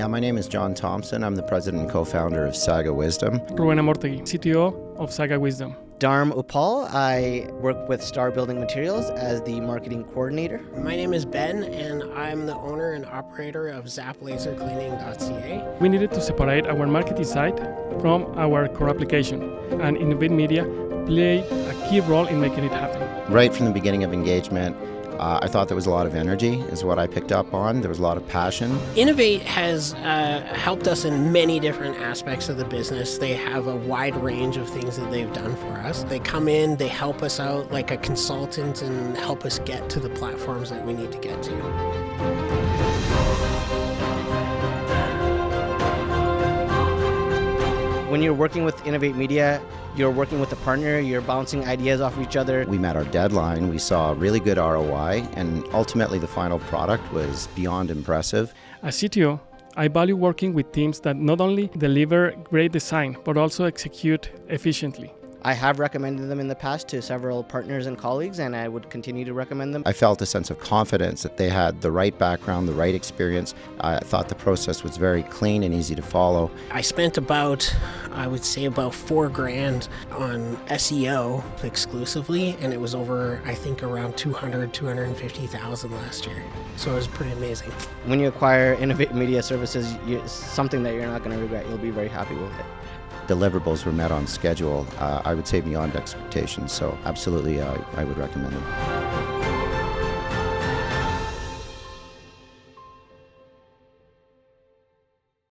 Yeah, my name is John Thompson. I'm the president and co-founder of SAGA Wisdom. Rubén Amórtegu, CTO of SAGA Wisdom. Uppal. I work with Star Building Materials as the marketing coordinator. My name is Ben, and I'm the owner and operator of zaplasercleaning.ca. We needed to separate our marketing side from our core application, and Innovate Media played a key role in making it happen. Right from the beginning of engagement, I thought there was a lot of energy, is what I picked up on. There was a lot of passion. Innovate has helped us in many different aspects of the business. They have a wide range of things that they've done for us. They come in, they help us out like a consultant and help us get to the platforms that we need to get to. When you're working with Innovate Media, you're working with a partner, you're bouncing ideas off each other. We met our deadline, we saw really good ROI, and ultimately the final product was beyond impressive. As CTO, I value working with teams that not only deliver great design, but also execute efficiently. I have recommended them in the past to several partners and colleagues, and I would continue to recommend them. I felt a sense of confidence that they had the right background, the right experience. I thought the process was very clean and easy to follow. I spent about $4,000 on SEO exclusively, and it was over, I think, around $250,000 last year. So it was pretty amazing. When you acquire Innovate Media Services, it's something that you're not going to regret. You'll be very happy with it. Deliverables were met on schedule, I would say beyond expectations, so absolutely I would recommend them.